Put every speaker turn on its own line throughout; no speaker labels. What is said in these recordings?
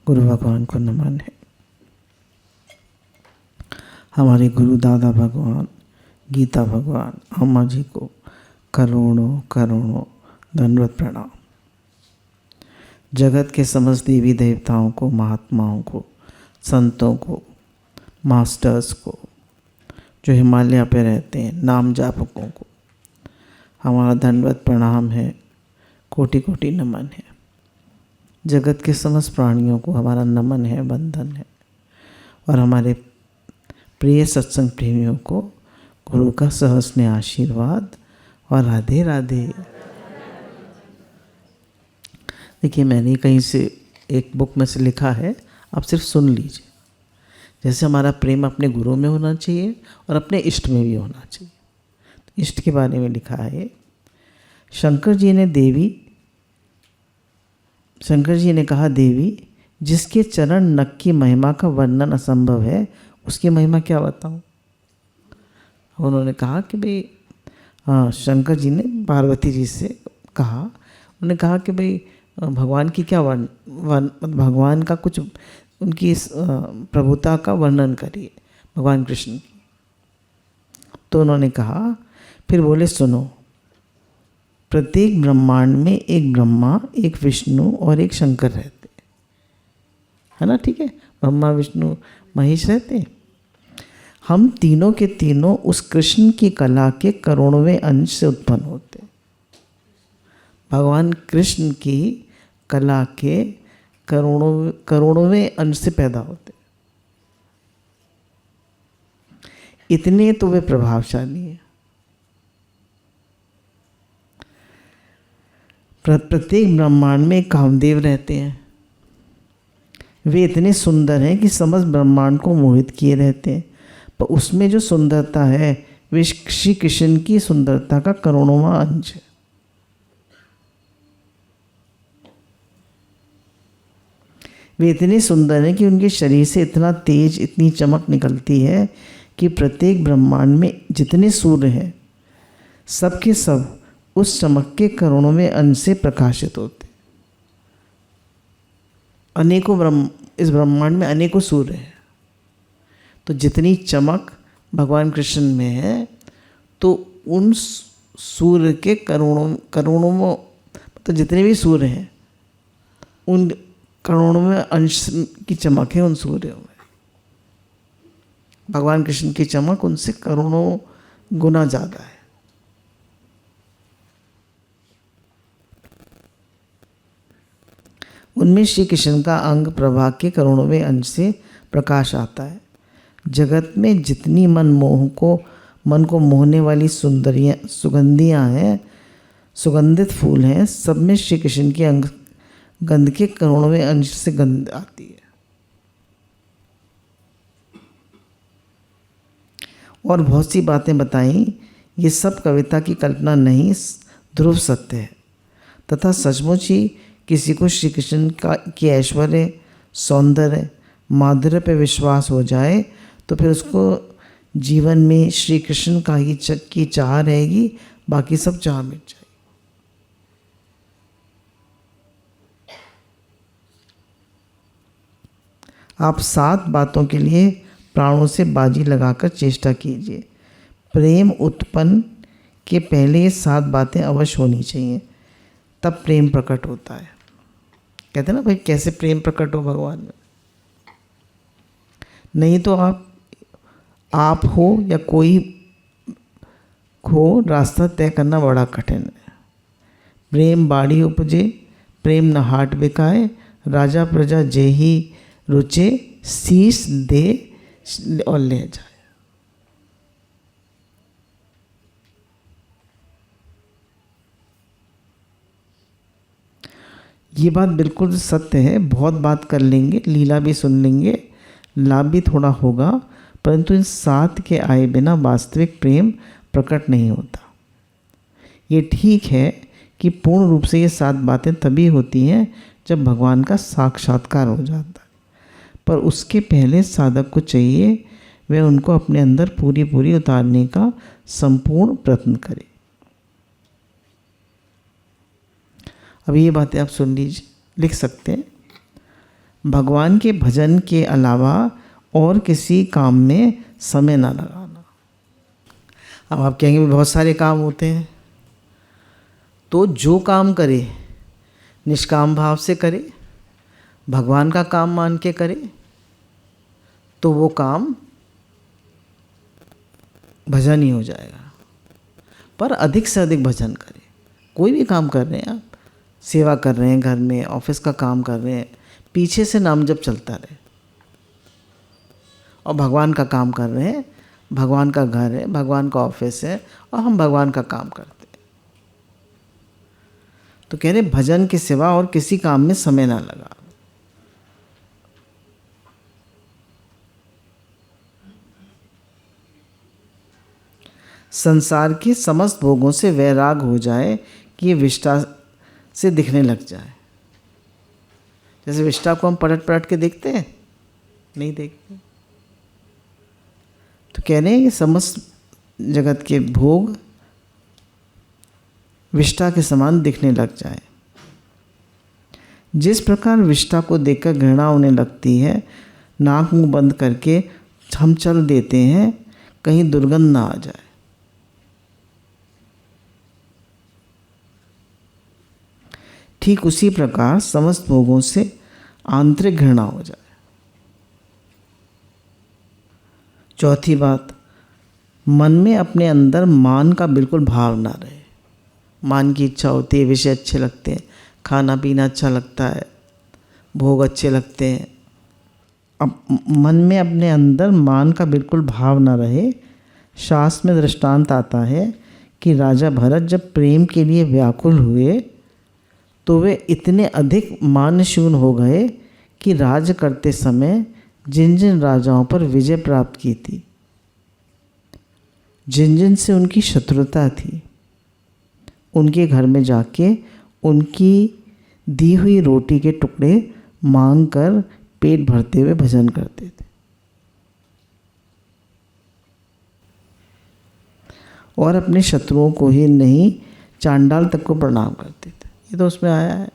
गुरु भगवान को नमन है। हमारे गुरु दादा भगवान, गीता भगवान, अम्मा जी को करोड़ों करोड़ों दंडवत प्रणाम। जगत के समस्त देवी देवताओं को, महात्माओं को, संतों को, मास्टर्स को, जो हिमालय पे रहते हैं, नाम जापकों को हमारा दंडवत प्रणाम है, कोटि कोटि नमन है। जगत के समस्त प्राणियों को हमारा नमन है, वंदन है। और हमारे प्रिय सत्संग प्रेमियों को गुरु का सहस्त्र आशीर्वाद और राधे राधे। देखिए, मैंने कहीं से एक बुक में से लिखा है, आप सिर्फ सुन लीजिए। जैसे हमारा प्रेम अपने गुरु में होना चाहिए और अपने इष्ट में भी होना चाहिए। तो इष्ट के बारे में लिखा है, शंकर जी ने कहा, देवी जिसके चरण नख की महिमा का वर्णन असंभव है, उसकी महिमा क्या बताऊं। उन्होंने कहा कि भाई शंकर जी ने पार्वती जी से कहा, उन्होंने कहा कि भाई भगवान की क्या भगवान का कुछ उनकी इस प्रभुता का वर्णन करिए, भगवान कृष्ण की। तो उन्होंने कहा, फिर बोले सुनो, प्रत्येक ब्रह्मांड में एक ब्रह्मा, एक विष्णु और एक शंकर रहते है ना, ठीक है। ब्रह्मा विष्णु महेश रहते हैं। हम तीनों के तीनों उस कृष्ण की कला के करोड़वें अंश से उत्पन्न होते। भगवान कृष्ण की कला के करोड़वें अंश से पैदा होते। इतने तो वे प्रभावशाली हैं। प्रत्येक ब्रह्मांड में कामदेव रहते हैं। वे इतने सुंदर हैं कि समस्त ब्रह्मांड को मोहित किए रहते हैं। पर उसमें जो सुंदरता है, वे श्री कृष्ण की सुंदरता का करोड़वां अंश है। वे इतने सुंदर हैं कि उनके शरीर से इतना तेज, इतनी चमक निकलती है कि प्रत्येक ब्रह्मांड में जितने सूर्य हैं, सब के सब उस चमक के करोड़वें अंश से प्रकाशित होते। इस ब्रह्मांड में अनेकों सूर्य हैं, तो जितनी चमक भगवान कृष्ण में है, तो उन सूर्य के करोड़ों मतलब जितने भी सूर्य हैं, उन करोड़ों में अंश की चमक है उन सूर्यों में। भगवान कृष्ण की चमक उनसे करोड़ों गुना ज़्यादा है। उनमें श्री कृष्ण का अंग प्रभा के करोड़वें अंश से प्रकाश आता है। जगत में जितनी मन को मोहने वाली सुगंधियाँ हैं, सुगंधित फूल हैं, सब में श्री कृष्ण के अंग गंध के करोड़वें अंश से गंध आती है। और बहुत सी बातें बताई, ये सब कविता की कल्पना नहीं, ध्रुव सत्य है। तथा सचमुच ही किसी को श्री कृष्ण की ऐश्वर्य, सौंदर्य, माधुर्य पर विश्वास हो जाए, तो फिर उसको जीवन में श्री कृष्ण का ही की चाह रहेगी, बाकी सब चाह मिट जाएगी। आप 7 बातों के लिए प्राणों से बाजी लगाकर चेष्टा कीजिए। प्रेम उत्पन्न के पहले ये 7 बातें अवश्य होनी चाहिए, तब प्रेम प्रकट होता है। कहते हैं ना भाई, कैसे प्रेम प्रकट हो भगवान में। नहीं तो आप हो या कोई हो, रास्ता तय करना बड़ा कठिन है। प्रेम बाड़ी उपजे, प्रेम न हाट बिकाए, राजा प्रजा जेही रुचे, शीश दे और ले जाए। ये बात बिल्कुल सत्य है। बहुत बात कर लेंगे, लीला भी सुन लेंगे, लाभ भी थोड़ा होगा, परंतु इन 7 के आए बिना वास्तविक प्रेम प्रकट नहीं होता। ये ठीक है कि पूर्ण रूप से ये 7 बातें तभी होती हैं जब भगवान का साक्षात्कार हो जाता है, पर उसके पहले साधक को चाहिए वह उनको अपने अंदर पूरी उतारने का संपूर्ण प्रयत्न करे। अब ये बातें आप सुन लीजिए, लिख सकते हैं। भगवान के भजन के अलावा और किसी काम में समय ना लगाना। अब आप कहेंगे बहुत सारे काम होते हैं, तो जो काम करे निष्काम भाव से करे, भगवान का काम मान के करे, तो वो काम भजन ही हो जाएगा। पर अधिक से अधिक भजन करें। कोई भी काम कर रहे हैं आप, सेवा कर रहे हैं, घर में ऑफिस का काम कर रहे हैं, पीछे से नाम जप चलता रहे। और भगवान का काम कर रहे हैं, भगवान का घर है, भगवान का ऑफिस है, और हम भगवान का काम करते हैं। तो कह रहे भजन के सिवा और किसी काम में समय ना लगा। संसार के समस्त भोगों से वैराग हो जाए कि ये विष्ठा से दिखने लग जाए। जैसे विष्ठा को हम पलट पलट के देखते हैं, नहीं देखते। तो कह रहे हैं कि समस्त जगत के भोग विष्ठा के समान दिखने लग जाए। जिस प्रकार विष्ठा को देखकर घृणा होने लगती है, नाक मुंह बंद करके हम चल देते हैं कहीं दुर्गंध ना आ जाए। ठीक उसी प्रकार समस्त भोगों से आंतरिक घृणा हो जाए। चौथी बात, मन में अपने अंदर मान का बिल्कुल भाव ना रहे। मान की इच्छा होती है, विषय अच्छे लगते हैं, खाना पीना अच्छा लगता है, भोग अच्छे लगते हैं। अब मन में अपने अंदर मान का बिल्कुल भाव ना रहे। शास्त्र में दृष्टांत आता है कि राजा भरत जब प्रेम के लिए व्याकुल हुए तो वे इतने अधिक मानशून हो गए कि राज करते समय जिन जिन राजाओं पर विजय प्राप्त की थी, जिन जिन से उनकी शत्रुता थी, उनके घर में जाके उनकी दी हुई रोटी के टुकड़े मांग कर पेट भरते हुए भजन करते थे। और अपने शत्रुओं को ही नहीं, चांडाल तक को प्रणाम करते थे। ये तो उसमें आया है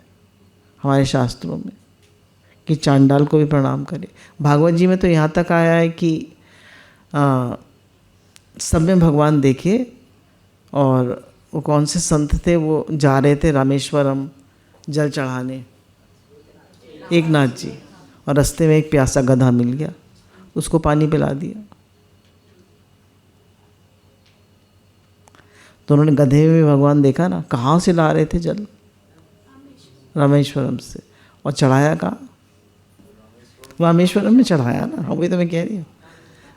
हमारे शास्त्रों में कि चांडाल को भी प्रणाम करे। भागवत जी में तो यहाँ तक आया है कि सब में भगवान देखे, और वो कौन से संत थे, वो जा रहे थे रामेश्वरम जल चढ़ाने, एक नाथ जी, और रास्ते में एक प्यासा गधा मिल गया, उसको पानी पिला दिया। तो उन्होंने गधे में भगवान देखा ना, कहाँ से ला रहे थे जल, रामेश्वरम से, और चढ़ाया कहाँ, रामेश्वरम में चढ़ाया ना। हाँ, वही तो मैं कह रही हूँ।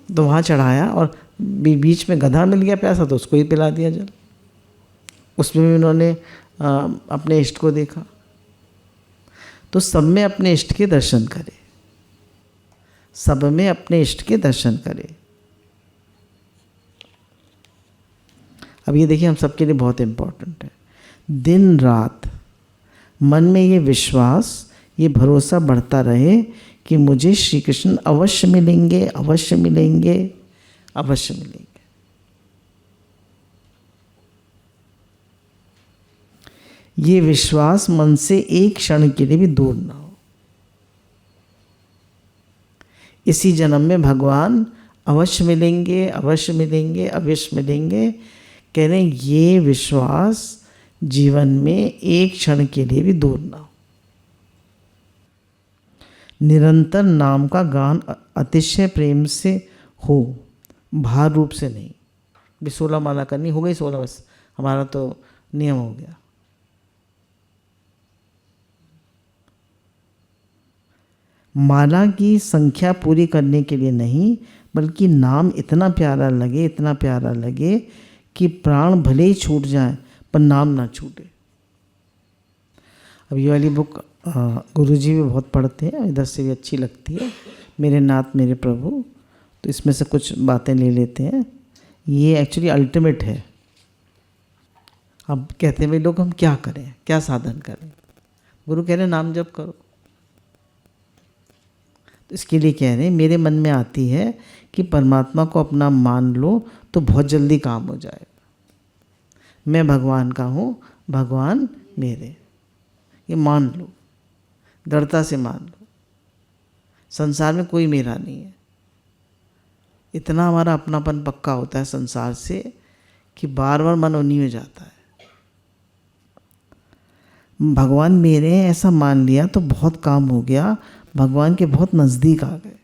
तो वहाँ चढ़ाया और बीच में गधा मिल गया प्यासा, तो उसको ही पिला दिया जल। उसमें भी उन्होंने अपने इष्ट को देखा। तो सब में अपने इष्ट के दर्शन करे, सब में अपने इष्ट के दर्शन करे। अब ये देखिए, हम सबके लिए बहुत इम्पोर्टेंट है। दिन रात मन में ये विश्वास, ये भरोसा बढ़ता रहे कि मुझे श्री कृष्ण अवश्य मिलेंगे, अवश्य मिलेंगे, अवश्य मिलेंगे। ये विश्वास मन से एक क्षण के लिए भी दूर ना हो। इसी जन्म में भगवान अवश्य मिलेंगे, अवश्य मिलेंगे, अवश्य मिलेंगे, कह रहे हैं ये विश्वास जीवन में एक क्षण के लिए भी दूर ना हो। निरंतर नाम का गान अतिशय प्रेम से हो, भार रूप से नहीं। भी 16 माला करनी हो गई, 16 बस हमारा तो नियम हो गया। माला की संख्या पूरी करने के लिए नहीं, बल्कि नाम इतना प्यारा लगे, इतना प्यारा लगे कि प्राण भले ही छूट जाए पर नाम ना छूटे। अब ये वाली बुक गुरुजी भी बहुत पढ़ते हैं, इधर से भी अच्छी लगती है, मेरे नाथ मेरे प्रभु। तो इसमें से कुछ बातें ले लेते हैं। ये एक्चुअली अल्टीमेट है। अब कहते हैं भाई लोग हम क्या करें, क्या साधन करें। गुरु कह रहे हैं नाम जप करो। तो इसके लिए कह रहे हैं मेरे मन में आती है कि परमात्मा को अपना मान लो तो बहुत जल्दी काम हो जाएगा। मैं भगवान का हूँ, भगवान मेरे, ये मान लो, दृढ़ता से मान लो। संसार में कोई मेरा नहीं है। इतना हमारा अपनापन पक्का होता है संसार से कि बार बार मन उन्हीं में जाता है। भगवान मेरे हैं ऐसा मान लिया तो बहुत काम हो गया, भगवान के बहुत नज़दीक आ गए,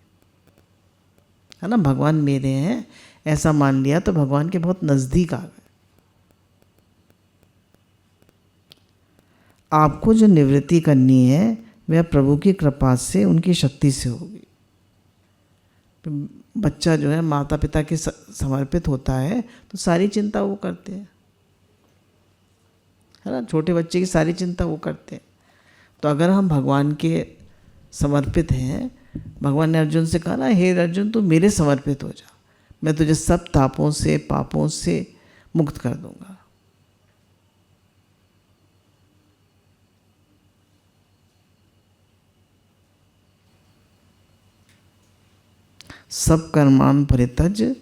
है ना। भगवान मेरे हैं ऐसा मान लिया तो भगवान के बहुत नज़दीक आ गए। आपको जो निवृत्ति करनी है वह प्रभु की कृपा से, उनकी शक्ति से होगी। बच्चा जो है माता पिता के समर्पित होता है तो सारी चिंता वो करते हैं, है ना। छोटे बच्चे की सारी चिंता वो करते हैं। तो अगर हम भगवान के समर्पित हैं, भगवान ने अर्जुन से कहा ना, हे अर्जुन तू मेरे समर्पित हो जा, मैं तुझे सब तापों से पापों से मुक्त कर दूंगा। सब कर्मान परित्यज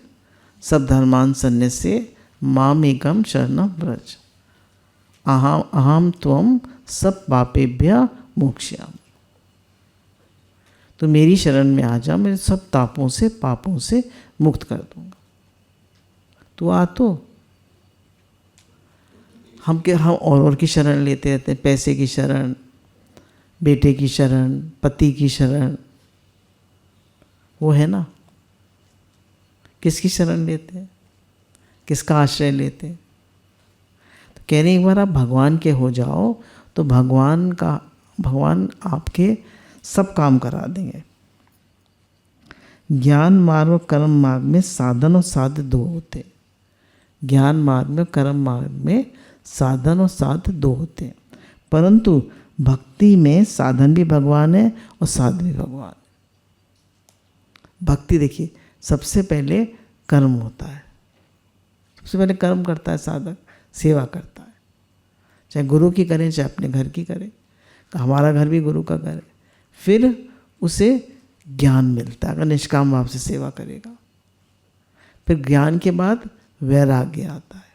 सब धर्मान सन्न्यस्य मामेकं शरणं व्रज अहम त्वं सब पापेभ्यः मोक्ष्यामि। तो मेरी शरण में आ जा, मैं सब तापों से पापों से मुक्त कर दूंगा। तू आ। तो हम और की शरण लेते रहते हैं, पैसे की शरण, बेटे की शरण, पति की शरण, वो है ना। किसकी शरण लेते हैं, किसका आश्रय लेते हैं। तो कह रहे एक बार आप भगवान के हो जाओ तो भगवान आपके सब काम करा देंगे। ज्ञान मार्ग और कर्म मार्ग में साधन और साध्य दो होते हैं। ज्ञान मार्ग में, कर्म मार्ग में साधन और साध्य दो होते हैं, परंतु भक्ति में साधन भी भगवान है और साध्य भी भगवान है। भक्ति देखिए, सबसे पहले कर्म होता है, सबसे पहले कर्म करता है साधक, सेवा करता है, चाहे गुरु की करें चाहे अपने घर की करें। हमारा घर भी गुरु का घर है। फिर उसे ज्ञान मिलता है अगर निष्काम भाव से सेवा करेगा। फिर ज्ञान के बाद वैराग्य आता है,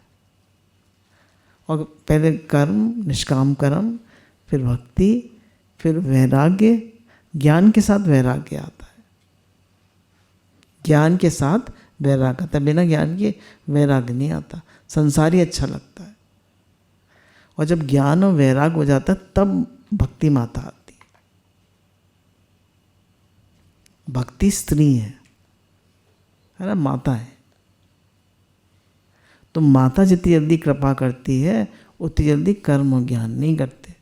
और पहले कर्म, निष्काम कर्म, फिर भक्ति, फिर वैराग्य। ज्ञान के साथ वैराग्य आता है, ज्ञान के साथ वैराग्य आता है। बिना ज्ञान के वैराग्य नहीं आता। संसार ही अच्छा लगता है। और जब ज्ञान और वैराग्य हो जाता है तब भक्ति माता आती है। भक्ति स्त्री है ना, माता है। तो माता जितनी जल्दी कृपा करती है उतनी जल्दी कर्म और ज्ञान नहीं करते।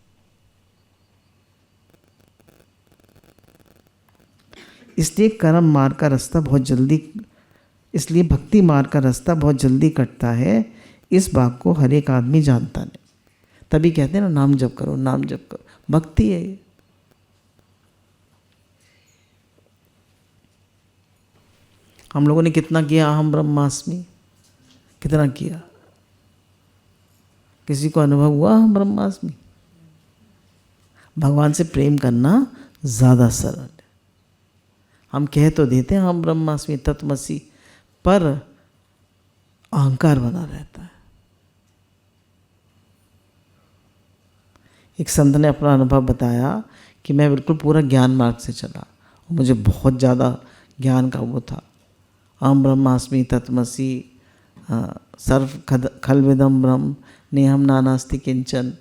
इसलिए कर्म मार्ग का रास्ता बहुत जल्दी, इसलिए भक्ति मार्ग का रास्ता बहुत जल्दी कटता है। इस बात को हर एक आदमी जानता नहीं। तभी कहते हैं ना, नाम जप करो, नाम जप करो। भक्ति है ये। हम लोगों ने कितना किया अहम ब्रह्मास्मि, कितना किया? किसी को अनुभव हुआ अहम ब्रह्मास्मि? भगवान से प्रेम करना ज़्यादा सरल है। हम कह तो देते हैं अहम ब्रह्मास्मि तत्त्वमसि, पर अहंकार बना रहता है। एक संत ने अपना अनुभव बताया कि मैं बिल्कुल पूरा ज्ञान मार्ग से चला और मुझे बहुत ज़्यादा ज्ञान का वो था। अहम ब्रह्मास्मि तत्त्वमसि सर्व खल्विदं ब्रह्म नेहम नानास्ति किंचन,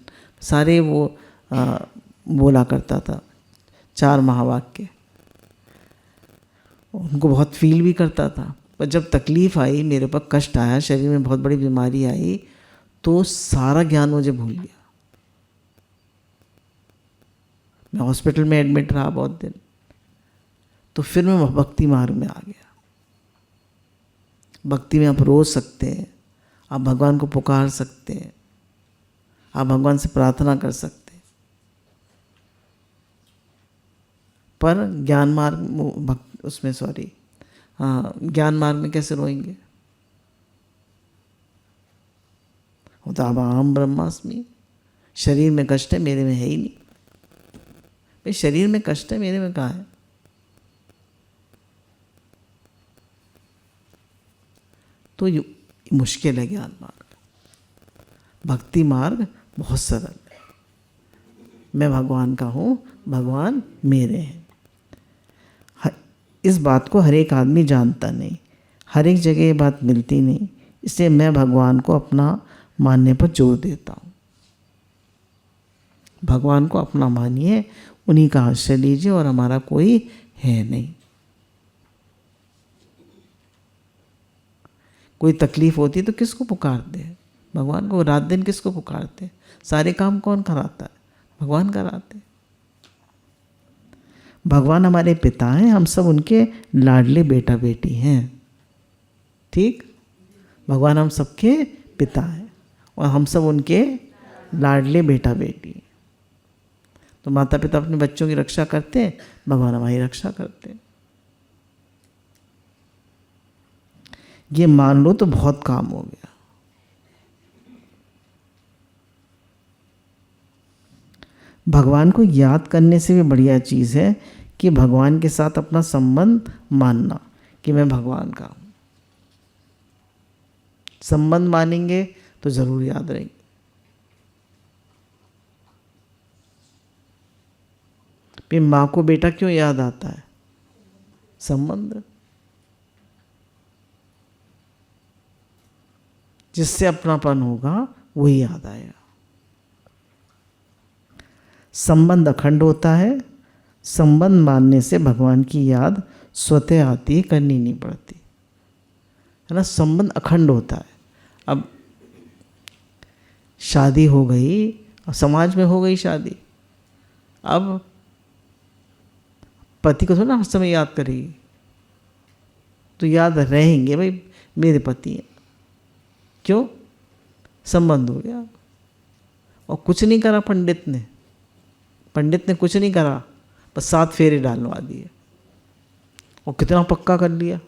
सारे वो बोला करता था 4 महावाक्य। उनको बहुत फील भी करता था। पर जब तकलीफ़ आई, मेरे पर कष्ट आया, शरीर में बहुत बड़ी बीमारी आई, तो सारा ज्ञान मुझे भूल गया। मैं हॉस्पिटल में एडमिट रहा बहुत दिन। तो फिर मैं भक्ति मार्ग में आ गया। भक्ति में आप रो सकते हैं, आप भगवान को पुकार सकते हैं, आप भगवान से प्रार्थना कर सकते हैं। पर ज्ञान मार्ग ज्ञान मार्ग में कैसे रोएंगे? होता अब अहम ब्रह्मास्मि, शरीर में कष्ट है, मेरे में है ही नहीं। भाई शरीर में कष्ट है, मेरे में कहाँ है? तो ये मुश्किल है ज्ञान मार्ग। भक्ति मार्ग बहुत सरल है। मैं भगवान का हूँ, भगवान मेरे हैं। इस बात को हर एक आदमी जानता नहीं, हर एक जगह ये बात मिलती नहीं, इसलिए मैं भगवान को अपना मानने पर जोर देता हूँ। भगवान को अपना मानिए, उन्हीं का आश्रय लीजिए, और हमारा कोई है नहीं। कोई तकलीफ होती है तो किसको पुकारते हैं? भगवान को। रात दिन किसको पुकारते हैं? सारे काम कौन कराता है? भगवान कराते हैं। भगवान हमारे पिता हैं, हम सब उनके लाडले बेटा बेटी हैं। ठीक, भगवान हम सबके पिता हैं और हम सब उनके लाडले बेटा बेटी हैं। तो माता पिता अपने बच्चों की रक्षा करते हैं, भगवान हमारी रक्षा करते हैं। ये मान लो तो बहुत काम हो गया। भगवान को याद करने से भी बढ़िया चीज़ है कि भगवान के साथ अपना संबंध मानना कि मैं भगवान का हूँ। संबंध मानेंगे तो ज़रूर याद रहेंगे। फिर माँ को बेटा क्यों याद आता है? संबंध, जिससे अपनापन होगा वही याद आएगा। संबंध अखंड होता है। संबंध मानने से भगवान की याद स्वतः आती है, करनी नहीं पड़ती, है ना। संबंध अखंड होता है। अब शादी हो गई, समाज में हो गई शादी, अब पति को थोड़ा हर समय याद करेगी, तो याद रहेंगे भाई मेरे पति हैं। क्यों? संबंध हो गया। और कुछ नहीं करा पंडित ने कुछ नहीं करा, बस 7 फेरे डालवा दिए और कितना पक्का कर लिया।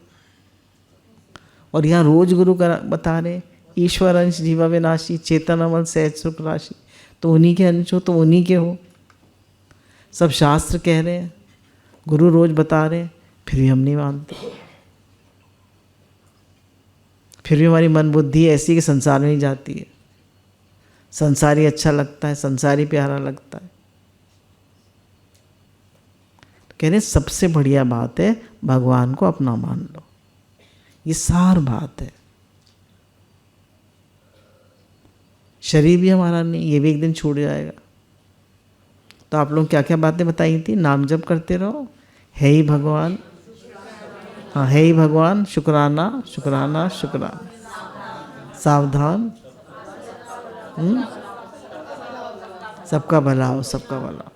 और यहाँ रोज गुरु बता रहे, ईश्वर अंश जीवा विनाशी, चेतन अमल सहज सुख राशि। तो उन्हीं के अंश हो तो उन्हीं के हो। सब शास्त्र कह रहे हैं, गुरु रोज बता रहे हैं, फिर भी हम नहीं मानते। फिर भी हमारी मन बुद्धि ऐसी कि संसार में ही जाती है। संसारी अच्छा लगता है, संसारी प्यारा लगता है। कह रहे सबसे बढ़िया बात है भगवान को अपना मान लो। ये सार बात है। शरीर भी हमारा नहीं, ये भी एक दिन छूट जाएगा। तो आप लोग क्या क्या बातें बताई थी? नाम जप करते रहो, है ही भगवान, हाँ है ही भगवान, शुक्राना शुक्राना शुक्राना, सावधान, सबका भला हो, सबका भला हो,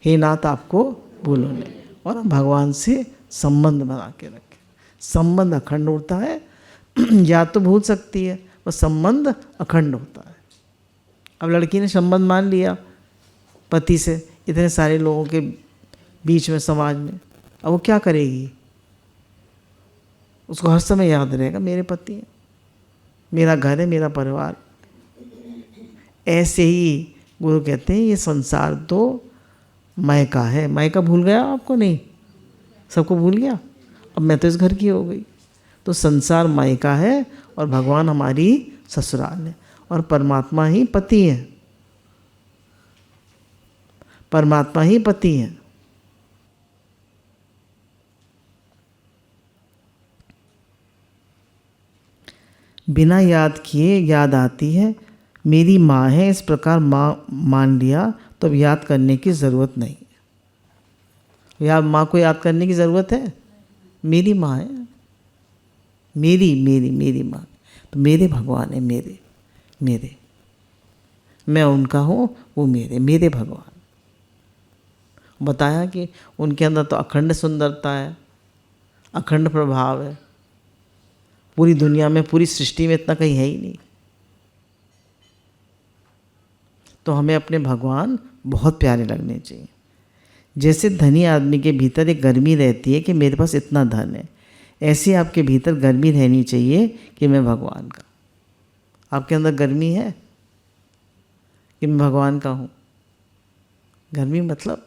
हे नाथ आपको भूलो नहीं। और भगवान से संबंध बना के रखें। संबंध अखंड होता है। या तो भूल सकती है, पर संबंध अखंड होता है। अब लड़की ने संबंध मान लिया पति से, इतने सारे लोगों के बीच में, समाज में, अब वो क्या करेगी? उसको हर समय याद रहेगा मेरे पति हैं, मेरा घर है, मेरा परिवार। ऐसे ही गुरु कहते हैं ये संसार तो मायका है। मायका भूल गया आपको? नहीं, सबको भूल गया। अब मैं तो इस घर की हो गई। तो संसार मायका है और भगवान हमारी ससुराल है, और परमात्मा ही पति है। परमात्मा ही पति है। बिना याद किए याद आती है। मेरी माँ है, इस प्रकार माँ मान लिया तो अब याद करने की ज़रूरत नहीं। या माँ को याद करने की ज़रूरत है? मेरी माँ है, मेरी माँ, तो मेरे भगवान है, मेरे मैं उनका हूँ, वो मेरे भगवान। बताया कि उनके अंदर तो अखंड सुंदरता है, अखंड प्रभाव है। पूरी दुनिया में, पूरी सृष्टि में इतना कहीं है ही नहीं। तो हमें अपने भगवान बहुत प्यारे लगने चाहिए। जैसे धनी आदमी के भीतर एक गर्मी रहती है कि मेरे पास इतना धन है, ऐसे आपके भीतर गर्मी रहनी चाहिए कि मैं भगवान का। आपके अंदर गर्मी है कि मैं भगवान का हूँ? गर्मी मतलब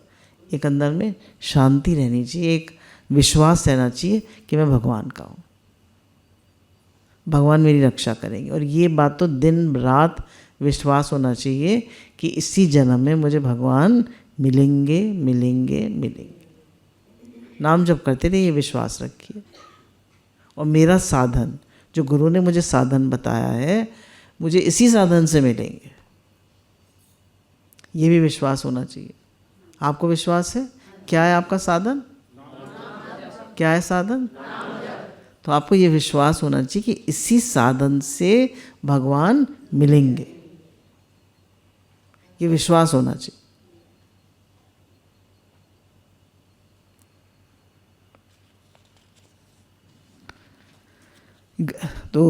एक अंदर में शांति रहनी चाहिए, एक विश्वास रहना चाहिए कि मैं भगवान का हूँ, भगवान मेरी रक्षा करेंगे। और ये बात तो दिन रात विश्वास होना चाहिए कि इसी जन्म में मुझे भगवान मिलेंगे। नाम जप करते रहिए, विश्वास रखिए। और मेरा साधन, जो गुरु ने मुझे साधन बताया है, मुझे इसी साधन से मिलेंगे, ये भी विश्वास होना चाहिए। आपको विश्वास है? क्या है आपका साधन? क्या है साधन? तो आपको ये विश्वास होना चाहिए कि इसी साधन से भगवान मिलेंगे, ये विश्वास होना चाहिए। तो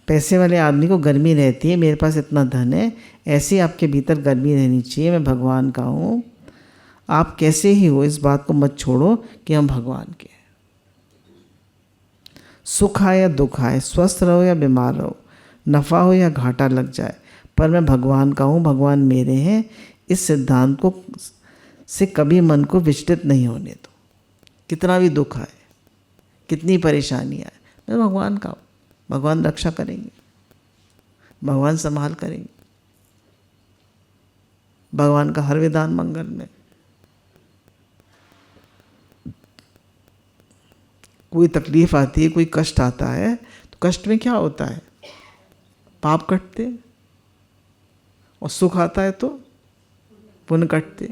पैसे वाले आदमी को गर्मी रहती है, मेरे पास इतना धन है, ऐसे आपके भीतर गर्मी रहनी चाहिए, मैं भगवान का हूँ। आप कैसे ही हो, इस बात को मत छोड़ो कि हम भगवान के हैं। सुख आए या दुख आए, स्वस्थ रहो या बीमार रहो, नफ़ा हो या घाटा लग जाए, पर मैं भगवान का हूँ, भगवान मेरे हैं, इस सिद्धांत को से कभी मन को विचलित नहीं होने दो। कितना भी दुख आए, कितनी परेशानी आए, मैं भगवान का हूँ, भगवान रक्षा करेंगे, भगवान संभाल करेंगे, भगवान का हर विधान मंगल में। कोई तकलीफ आती है, कोई कष्ट आता है, तो कष्ट में क्या होता है? पाप कटते, और सुख आता है तो पुण्य कटते।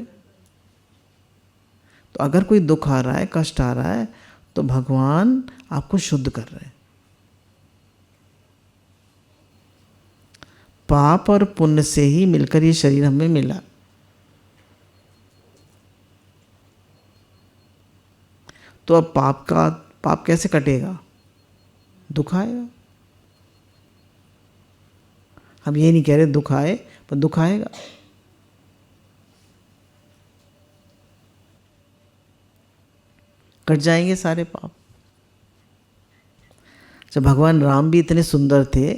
तो अगर कोई दुख आ रहा है, कष्ट आ रहा है, तो भगवान आपको शुद्ध कर रहे हैं। पाप और पुण्य से ही मिलकर ये शरीर हमें मिला। तो अब पाप कैसे कटेगा? दुख आएगा। हम ये नहीं कह रहे दुख आए, पर दुख आएगा। कट जाएंगे सारे पाप। जब भगवान राम भी इतने सुंदर थे,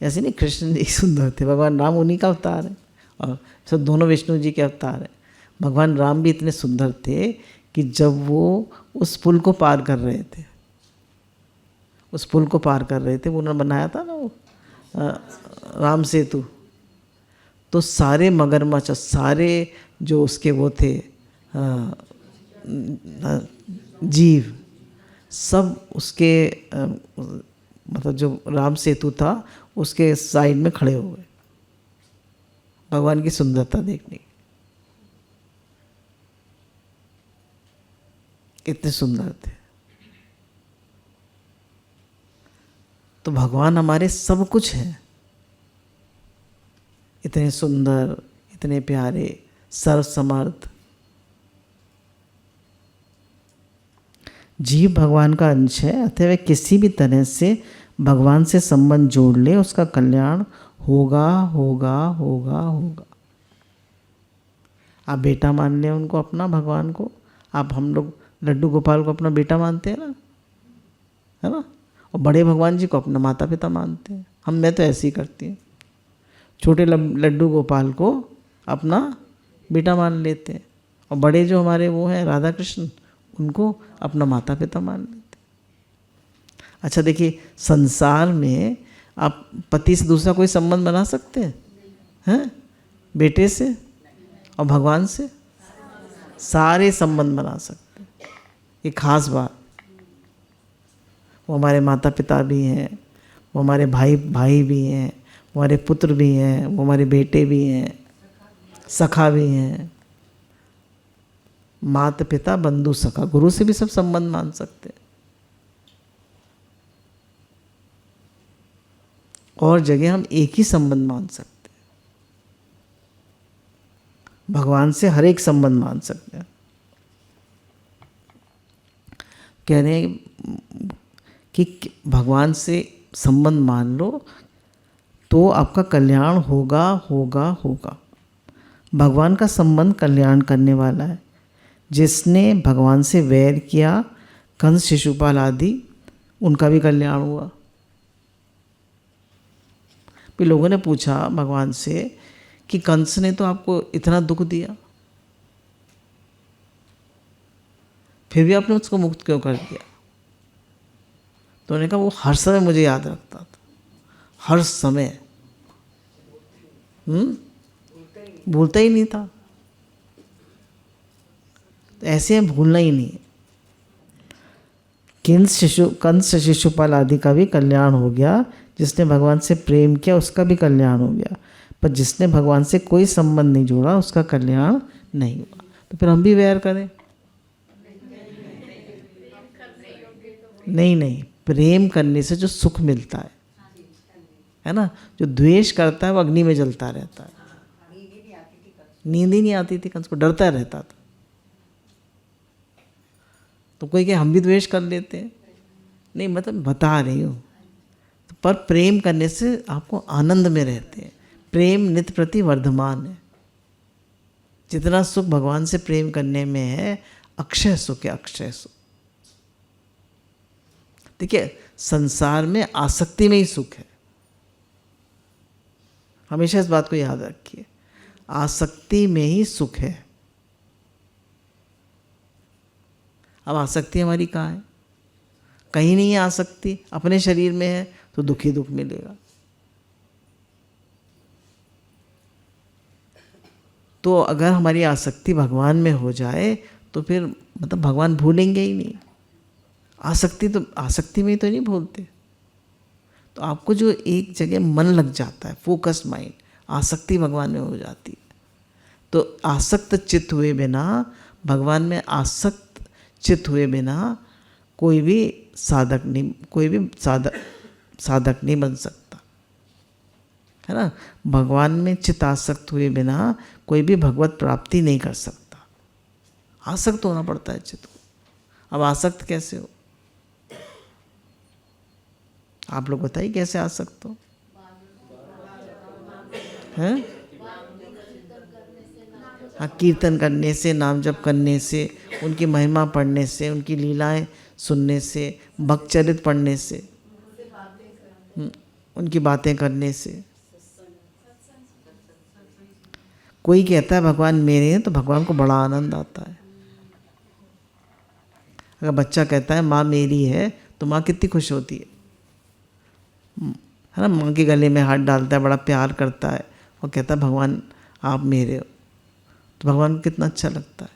ऐसे नहीं कृष्ण जी सुंदर थे, भगवान राम उन्हीं का अवतार है, और सब दोनों विष्णु जी के अवतार हैं। भगवान राम भी इतने सुंदर थे कि जब वो उस पुल को पार कर रहे थे, उस पुल को पार कर रहे थे, वो उन्होंने बनाया था ना वो राम सेतु, तो सारे मगरमच्छ, सारे जो उसके वो थे जीव, सब उसके मतलब जो राम सेतु था उसके साइड में खड़े हो गए भगवान की सुंदरता देखने। इतने सुंदर थे। तो भगवान हमारे सब कुछ हैं, इतने सुंदर, इतने प्यारे, सर्वसमर्थ। जीव भगवान का अंश है, अतः वह किसी भी तरह से भगवान से संबंध जोड़ ले, उसका कल्याण होगा होगा होगा होगा। आप बेटा मान लें उनको अपना, भगवान को। आप हम लोग लड्डू गोपाल को अपना बेटा मानते हैं ना, है ना, और बड़े भगवान जी को अपना माता पिता मानते हैं। मैं तो ऐसे ही करती हूँ, छोटे लड्डू गोपाल को अपना बेटा मान लेते हैं, और बड़े जो हमारे वो हैं राधा कृष्ण, उनको अपना माता पिता मान लेते हैं। अच्छा देखिए, संसार में आप पति से दूसरा कोई संबंध बना सकते हैं? बेटे से और भगवान से सारे संबंध बना सकते हैं। ये खास बात, वो हमारे माता पिता भी हैं, वो हमारे भाई भी हैं, वो हमारे पुत्र भी हैं, वो हमारे बेटे भी हैं, सखा भी हैं। माता पिता बंधु सखा, गुरु से भी सब संबंध मान सकते हैं। और जगह हम एक ही संबंध मान सकते हैं, भगवान से हर एक संबंध मान सकते हैं। कह रहे हैं कि भगवान से संबंध मान लो तो आपका कल्याण होगा होगा होगा। भगवान का संबंध कल्याण करने वाला है। जिसने भगवान से वैर किया, कंस शिशुपाल आदि, उनका भी कल्याण हुआ। फिर लोगों ने पूछा भगवान से कि कंस ने तो आपको इतना दुख दिया, फिर भी आपने उसको मुक्त क्यों कर दिया? तो उन्होंने कहा वो हर समय मुझे याद रखता था, हर समय भूलता ही नहीं था। तो ऐसे भूलना ही नहीं है। कंस शिशुपाल आदि का भी कल्याण हो गया। जिसने भगवान से प्रेम किया उसका भी कल्याण हो गया, पर जिसने भगवान से कोई संबंध नहीं जोड़ा उसका कल्याण नहीं हुआ। तो फिर हम भी वैर करें? नहीं, प्रेम करने से जो सुख मिलता है ना, जो द्वेष करता है वो अग्नि में जलता रहता है। नींद ही नहीं आती थी कंस को, डरता रहता था। तो कोई कहे हम भी द्वेष कर लेते हैं, नहीं मतलब बता रही हूँ। तो पर प्रेम करने से आपको आनंद में रहते हैं। प्रेम नित्य प्रति वर्धमान है। जितना सुख भगवान से प्रेम करने में है, अक्षय सुख है, अक्षय सुख। देखिए, संसार में आसक्ति में ही सुख है। हमेशा इस बात को याद रखिए, आसक्ति में ही सुख है। अब आसक्ति हमारी कहाँ है? कहीं नहीं है आसक्ति। अपने शरीर में है तो दुख ही दुख मिलेगा। तो अगर हमारी आसक्ति भगवान में हो जाए तो फिर मतलब भगवान भूलेंगे ही नहीं। आसक्ति में ही तो नहीं भूलते। तो आपको जो एक जगह मन लग जाता है, फोकस माइंड, आसक्ति भगवान में हो जाती है। तो आसक्त चित्त हुए बिना, भगवान में आसक्त चित्त हुए बिना कोई भी साधक नहीं बन सकता, है ना। भगवान में चित्त आसक्त हुए बिना कोई भी भगवत प्राप्ति नहीं कर सकता। आसक्त होना पड़ता है चित्त को। अब आसक्त कैसे हो? आप लोग बताइए कैसे आसक्त हो? हैं? हाँ, कीर्तन करने से, नाम जप करने से, उनकी महिमा पढ़ने से, उनकी लीलाएं सुनने से, भक्त चरित पढ़ने से, उनकी बातें करने से। कोई कहता है भगवान मेरे हैं तो भगवान को बड़ा आनंद आता है। अगर बच्चा कहता है माँ मेरी है तो माँ कितनी खुश होती है ना। माँ के गले में हाथ डालता है, बड़ा प्यार करता है और कहता है भगवान आप मेरे हो, तो भगवान को कितना अच्छा लगता है।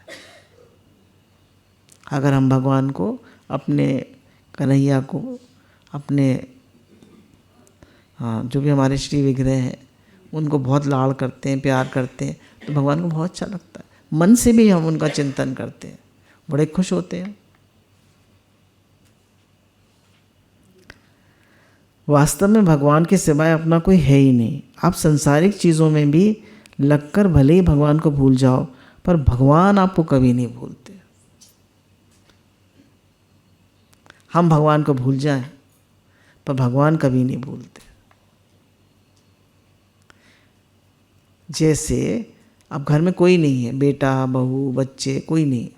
अगर हम भगवान को, अपने कन्हैया को, अपने जो भी हमारे श्री विग्रह हैं उनको बहुत लाड़ करते हैं, प्यार करते हैं, तो भगवान को बहुत अच्छा लगता है। मन से भी हम उनका चिंतन करते हैं, बड़े खुश होते हैं। वास्तव में भगवान के सिवाय अपना कोई है ही नहीं। आप संसारिक चीज़ों में भी लगकर भले ही भगवान को भूल जाओ, पर भगवान आपको कभी नहीं भूलते। हम भगवान को भूल जाएं पर भगवान कभी नहीं भूलते। जैसे अब घर में कोई नहीं है, बेटा बहू बच्चे कोई नहीं है,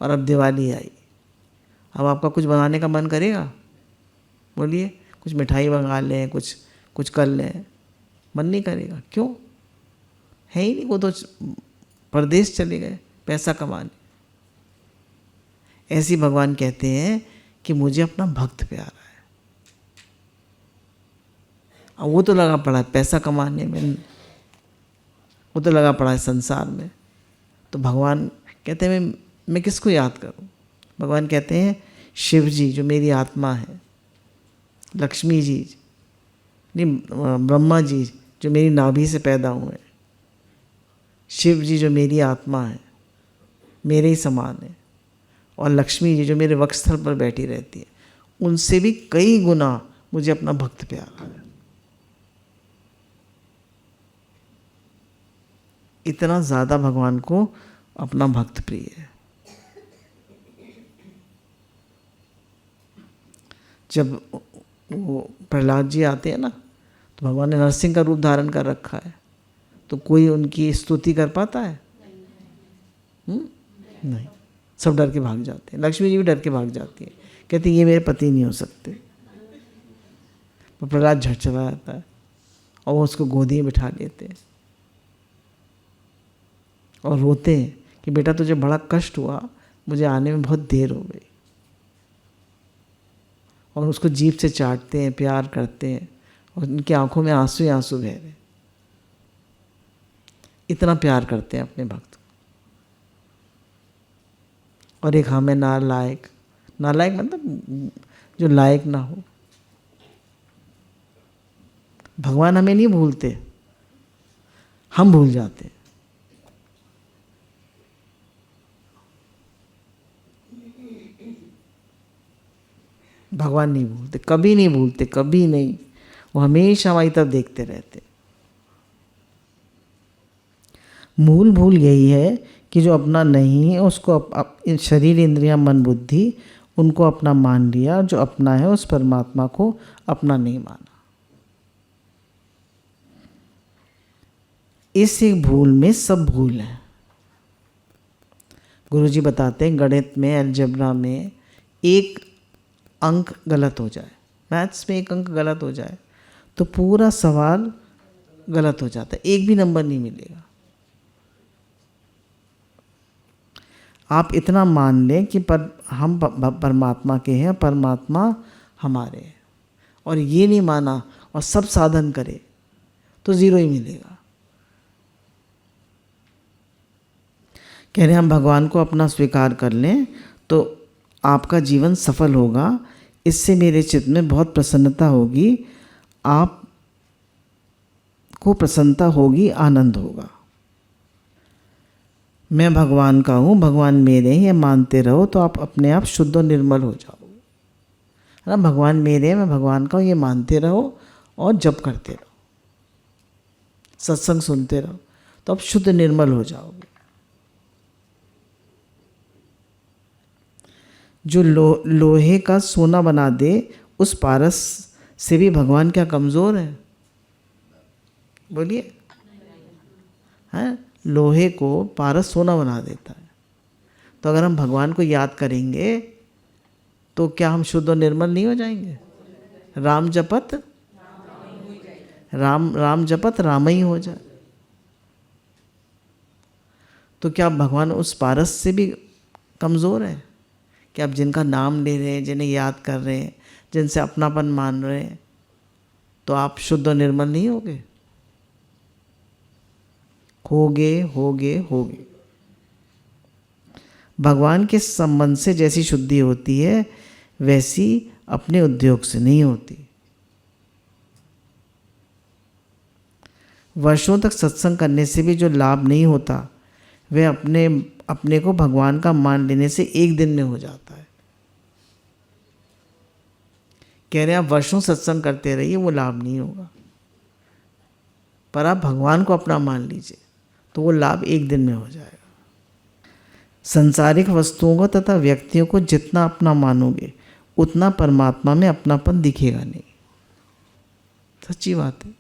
और अब दिवाली आई, अब आपका कुछ बनाने का मन करेगा? बोलिए, कुछ मिठाई मंगा लें, कुछ कर लें, मन नहीं करेगा। क्यों? है ही नहीं, वो तो परदेश चले गए पैसा कमाने। ऐसे भगवान कहते हैं कि मुझे अपना भक्त प्यारा है। अब वो तो लगा पड़ा है पैसा कमाने में, वो तो लगा पड़ा है संसार में। तो भगवान कहते हैं मैं किसको याद करूं? भगवान कहते हैं शिव जी जो मेरी आत्मा है, लक्ष्मी जी नहीं, ब्रह्मा जी जो मेरी नाभि से पैदा हुए, शिव जी जो मेरी आत्मा है, मेरे ही समान है, और लक्ष्मी जी जो मेरे वक्षस्थल पर बैठी रहती है, उनसे भी कई गुना मुझे अपना भक्त प्यारा है। इतना ज़्यादा भगवान को अपना भक्त प्रिय है। जब वो प्रहलाद जी आते हैं ना, तो भगवान ने नरसिंह का रूप धारण कर रखा है, तो कोई उनकी स्तुति कर पाता है? नहीं, सब डर के भाग जाते हैं। लक्ष्मी जी भी डर के भाग जाती है, कहती ये मेरे पति नहीं हो सकते। तो प्रहलाद झट चला जाता है और वो उसको गोदी में बिठा लेते हैं और रोते हैं कि बेटा तुझे बड़ा कष्ट हुआ, मुझे आने में बहुत देर हो गई। और उसको जीभ से चाटते हैं, प्यार करते हैं, और उनकी आंखों में आंसू ही आंसू बह रहे। इतना प्यार करते हैं अपने भक्त को। और एक हमें नालायक नालायक मतलब जो लायक ना हो। भगवान हमें नहीं भूलते, हम भूल जाते। भगवान नहीं भूलते, कभी नहीं भूलते, कभी नहीं। वो हमेशा हमारी तरफ देखते रहते। मूल भूल यही है कि जो अपना नहीं है उसको शरीर, इंद्रियां, मन, बुद्धि उनको अपना मान लिया। जो अपना है उस परमात्मा को अपना नहीं माना। इस एक भूल में सब भूल है। गुरुजी बताते हैं गणित में, अलजेब्रा में एक अंक गलत हो जाए, मैथ्स में एक अंक गलत हो जाए तो पूरा सवाल गलत हो जाता है, एक भी नंबर नहीं मिलेगा। आप इतना मान लें कि हम परमात्मा के हैं, परमात्मा हमारे हैं, और ये नहीं माना और सब साधन करे तो ज़ीरो ही मिलेगा। कह रहे हम भगवान को अपना स्वीकार कर लें तो आपका जीवन सफल होगा। इससे मेरे चित्त में बहुत प्रसन्नता होगी, आप को प्रसन्नता होगी, आनंद होगा। मैं भगवान का हूँ, भगवान मेरे हैं, ये मानते रहो तो आप अपने आप शुद्ध और निर्मल हो जाओगे। है ना, भगवान मेरे हैं, मैं भगवान का हूँ, ये मानते रहो और जप करते रहो, सत्संग सुनते रहो तो आप शुद्ध निर्मल हो जाओगे। जो लोहे का सोना बना दे उस पारस से भी भगवान क्या कमज़ोर है? बोलिए। हैं, लोहे को पारस सोना बना देता है। तो अगर हम भगवान को याद करेंगे तो क्या हम शुद्ध और निर्मल नहीं हो जाएंगे? राम जपत राम ही हो जाए। तो क्या भगवान उस पारस से भी कमज़ोर है? कि आप जिनका नाम ले रहे हैं, जिन्हें याद कर रहे हैं, जिनसे अपनापन मान रहे हैं, तो आप शुद्ध और निर्मल नहीं होगे? होगे। भगवान के संबंध से जैसी शुद्धि होती है वैसी अपने उद्योग से नहीं होती। वर्षों तक सत्संग करने से भी जो लाभ नहीं होता वह अपने को भगवान का मान लेने से एक दिन में हो जाता है। कह रहे हैं आप वर्षों सत्संग करते रहिए, वो लाभ नहीं होगा, पर आप भगवान को अपना मान लीजिए तो वो लाभ एक दिन में हो जाएगा। सांसारिक वस्तुओं को तथा व्यक्तियों को जितना अपना मानोगे उतना परमात्मा में अपनापन दिखेगा नहीं। सच्ची बात है।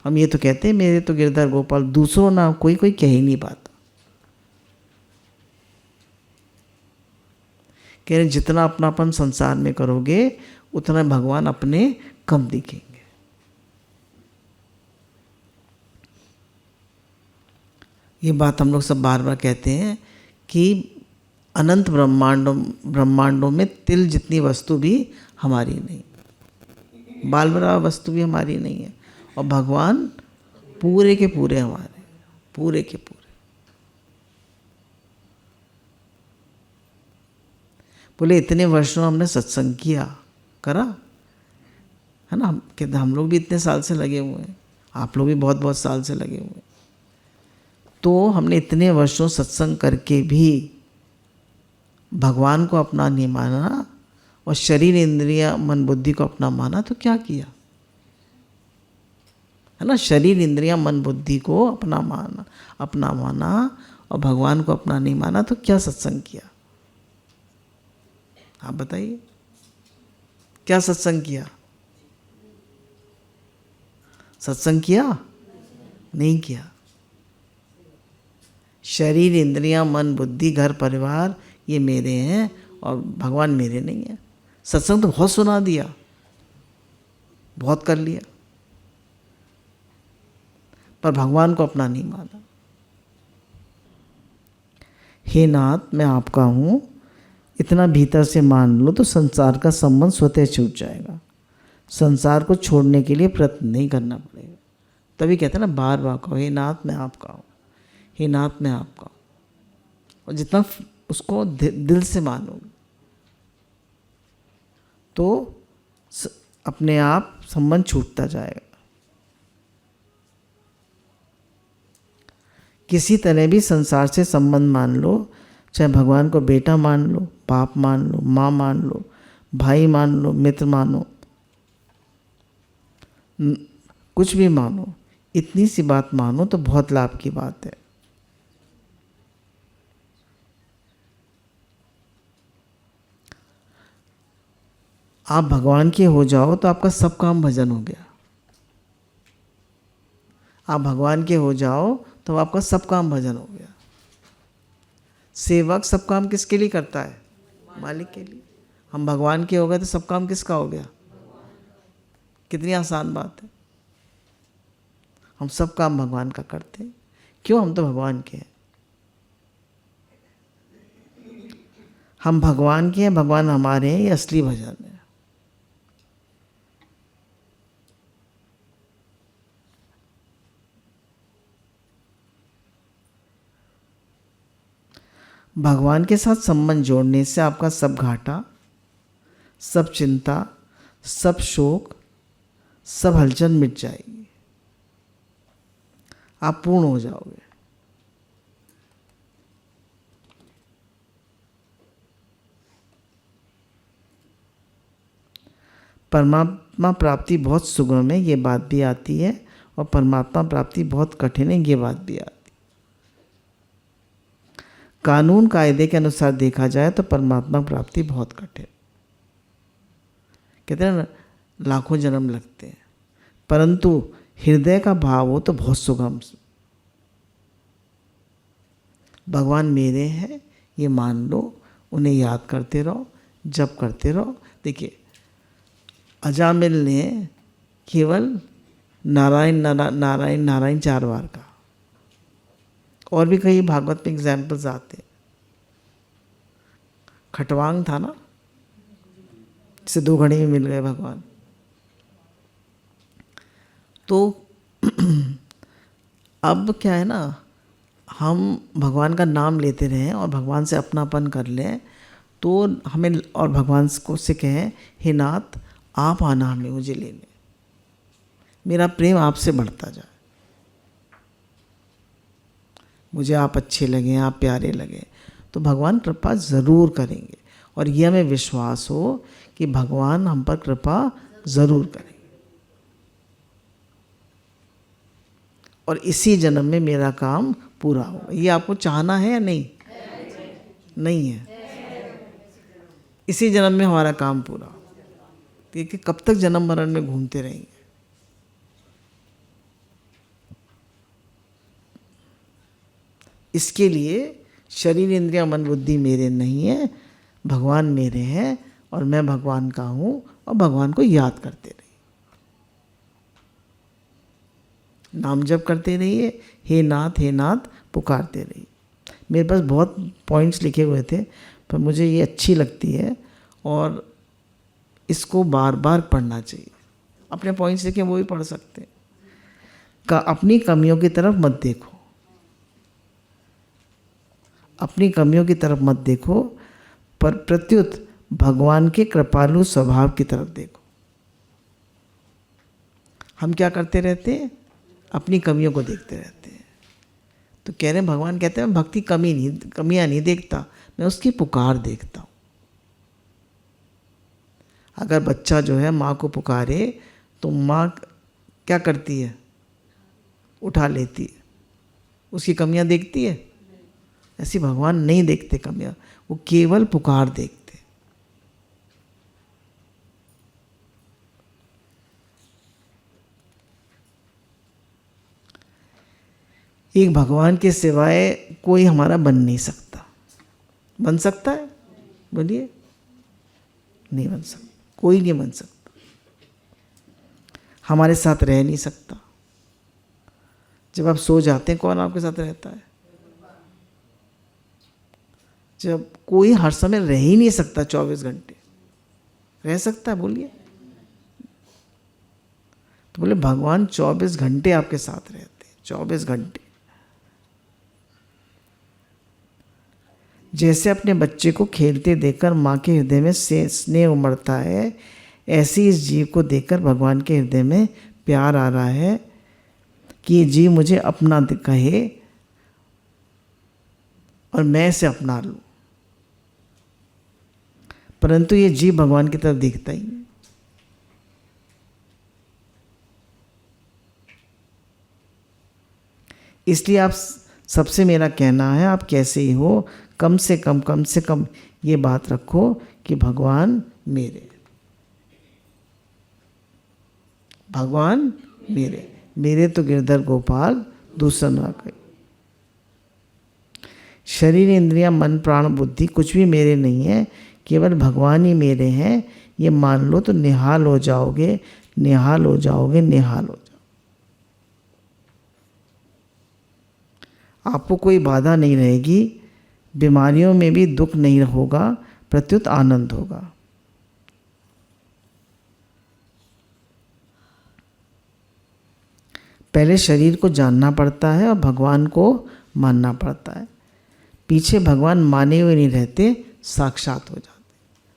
हम ये तो कहते हैं मेरे तो गिरधर गोपाल, दूसरों ना कोई कह ही नहीं पाता। कह रहे जितना अपनापन संसार में करोगे उतना भगवान अपने कम दिखेंगे। ये बात हम लोग सब बार बार कहते हैं कि अनंत ब्रह्मांडों में तिल जितनी वस्तु भी हमारी नहीं, बाल बराबर वस्तु भी हमारी नहीं है, और भगवान पूरे के पूरे हमारे, पूरे के पूरे। बोले इतने वर्षों हमने सत्संग करा है ना, कहते हम लोग भी इतने साल से लगे हुए हैं, आप लोग भी बहुत बहुत साल से लगे हुए हैं, तो हमने इतने वर्षों सत्संग करके भी भगवान को अपना नहीं माना और शरीर, इंद्रिया, मन, बुद्धि को अपना माना, तो क्या किया? है ना, शरीर, इंद्रिया, मन, बुद्धि को अपना माना और भगवान को अपना नहीं माना, तो क्या सत्संग किया? आप बताइए, क्या सत्संग किया? सत्संग किया? नहीं किया। शरीर, इंद्रियां, मन, बुद्धि, घर, परिवार ये मेरे हैं और भगवान मेरे नहीं है। सत्संग तो बहुत सुना दिया, बहुत कर लिया, पर भगवान को अपना नहीं माना। हे नाथ, मैं आपका हूँ, इतना भीतर से मान लो तो संसार का संबंध स्वतः छूट जाएगा। संसार को छोड़ने के लिए प्रयत्न नहीं करना पड़ेगा। तभी कहते हैं ना, बार बार कहो हे नाथ मैं आपका हूँ, हे नाथ मैं आपका हूँ, और जितना उसको दिल से मानोगे अपने आप संबंध छूटता जाएगा। किसी तरह भी संसार से संबंध मान लो, चाहे भगवान को बेटा मान लो, बाप मान लो, माँ मान लो, भाई मान लो, मित्र मानो, कुछ भी मानो, इतनी सी बात मानो तो बहुत लाभ की बात है। आप भगवान के हो जाओ तो आपका सब काम भजन हो गया। आप भगवान के हो जाओ तो आपका सब काम भजन हो गया। सेवक सब काम किसके लिए करता है? मालिक के लिए। हम भगवान के हो गए तो सब काम किसका हो गया? कितनी आसान बात है। हम सब काम भगवान का करते हैं। क्यों? हम तो भगवान के हैं। हम भगवान के हैं, भगवान हमारे हैं, ये असली भजन है। भगवान के साथ संबंध जोड़ने से आपका सब घाटा, सब चिंता, सब शोक, सब हलचल मिट जाएगी। आप पूर्ण हो जाओगे। परमात्मा प्राप्ति बहुत सुगम है, ये बात भी आती है, और परमात्मा प्राप्ति बहुत कठिन है, ये बात भी आती है। कानून कायदे के अनुसार देखा जाए तो परमात्मा प्राप्ति बहुत कठिन। कहते हैं ना, लाखों जन्म लगते हैं, परंतु हृदय का भाव हो तो बहुत सुगम। भगवान मेरे हैं ये मान लो, उन्हें याद करते रहो, जप करते रहो। देखिए, अजामिल ने केवल नारायण नारायण नारायण 4 बार कहा, और भी कई भागवत में एग्जाम्पल्स आते हैं। खटवांग था ना, जिसे 2 घड़ी में मिल गए भगवान। तो अब क्या है ना, हम भगवान का नाम लेते रहें और भगवान से अपनापन कर लें, तो हमें और भगवान को से कहें, हे नाथ आप आना हमें मुझे लेने, मेरा प्रेम आपसे बढ़ता जाए, मुझे आप अच्छे लगें, आप प्यारे लगें, तो भगवान कृपा ज़रूर करेंगे। और ये हमें विश्वास हो कि भगवान हम पर कृपा ज़रूर करेंगे। और इसी जन्म में मेरा काम पूरा होगा। ये आपको चाहना है या नहीं? नहीं है। इसी जन्म में हमारा काम पूरा हो। देखिए, कब तक जन्म मरण में घूमते रहेंगे? इसके लिए शरीर इंद्रिया मन बुद्धि मेरे नहीं है, भगवान मेरे हैं, और मैं भगवान का हूँ, और भगवान को याद करते रहिए, नाम जप करते रहिए, हे नाथ पुकारते रहिए। मेरे पास बहुत पॉइंट्स लिखे हुए थे, पर मुझे ये अच्छी लगती है और इसको बार बार पढ़ना चाहिए। अपने पॉइंट्स लिखे वो भी पढ़ सकते हैं। अपनी कमियों की तरफ मत देखो, अपनी कमियों की तरफ मत देखो, पर प्रत्युत भगवान के कृपालु स्वभाव की तरफ देखो। हम क्या करते रहते हैं? अपनी कमियों को देखते रहते हैं। तो कह रहे हैं, भगवान कहते हैं, मैं भक्ति कमियां नहीं देखता, मैं उसकी पुकार देखता हूँ। अगर बच्चा जो है माँ को पुकारे तो माँ क्या करती है? उठा लेती है। उसकी कमियां देखती है? ऐसी भगवान नहीं देखते कमियां, वो केवल पुकार देखते। एक भगवान के सिवाय कोई हमारा बन नहीं सकता। बन सकता है? बोलिए। नहीं बन सकता, कोई नहीं बन सकता। हमारे साथ रह नहीं सकता। जब आप सो जाते हैं, कौन आपके साथ रहता है? जब कोई हर समय रह ही नहीं सकता 24 घंटे। रह सकता है? बोलिए। तो बोले भगवान 24 घंटे आपके साथ रहते हैं, 24 घंटे। जैसे अपने बच्चे को खेलते देखकर माँ के हृदय में स्नेह उमड़ता है, ऐसे इस जीव को देखकर भगवान के हृदय में प्यार आ रहा है कि ये जीव मुझे अपना कहे और मैं इसे अपना लूं, परंतु ये जीव भगवान की तरफ देखता ही नहीं। इसलिए आप सबसे मेरा कहना है, आप कैसे ही हो, कम से कम ये बात रखो कि भगवान मेरे तो गिरधर गोपाल दूसरा ना कोई। शरीर, इंद्रियां, मन, प्राण, बुद्धि कुछ भी मेरे नहीं है, केवल भगवान ही मेरे हैं। ये मान लो तो निहाल हो जाओगे, निहाल हो जाओगे, निहाल हो जाओगे। आपको कोई बाधा नहीं रहेगी, बीमारियों में भी दुख नहीं होगा, प्रत्युत आनंद होगा। पहले शरीर को जानना पड़ता है और भगवान को मानना पड़ता है। पीछे भगवान माने हुए नहीं रहते, साक्षात हो जाते।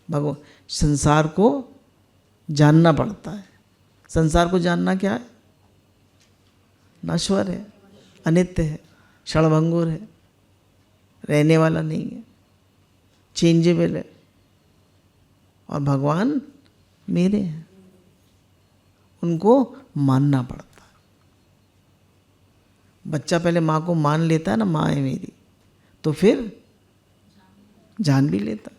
भगवान संसार को जानना पड़ता है। संसार को जानना क्या है? नश्वर है, अनित्य है, क्षणभंगुर है, रहने वाला नहीं है, चेंजेबल है। और भगवान मेरे हैं, उनको मानना पड़ता है। बच्चा पहले माँ को मान लेता है ना, माँ है मेरी, तो फिर जान भी लेता।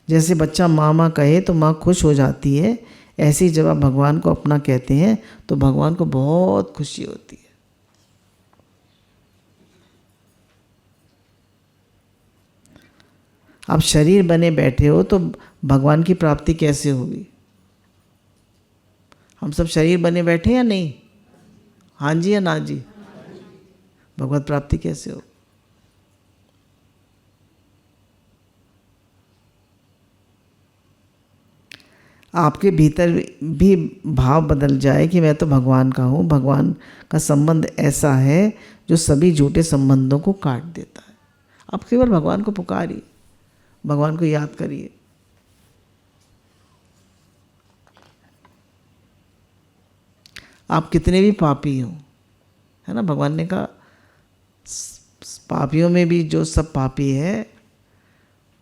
जैसे बच्चा माँ माँ कहे तो माँ खुश हो जाती है, ऐसे ही जब आप भगवान को अपना कहते हैं तो भगवान को बहुत खुशी होती है। आप शरीर बने बैठे हो तो भगवान की प्राप्ति कैसे होगी? हम सब शरीर बने बैठे या नहीं? हाँ जी या ना जी? भगवत प्राप्ति कैसे हो? आपके भीतर भी भाव बदल जाए कि मैं तो भगवान का हूँ। भगवान का संबंध ऐसा है जो सभी झूठे संबंधों को काट देता है। आप केवल भगवान को पुकारिए, भगवान को याद करिए। आप कितने भी पापी हो, है ना, भगवान ने कहा पापियों में भी जो सब पापी है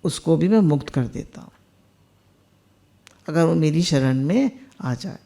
उसको भी मैं मुक्त कर देता हूँ, अगर वो मेरी शरण में आ जाए।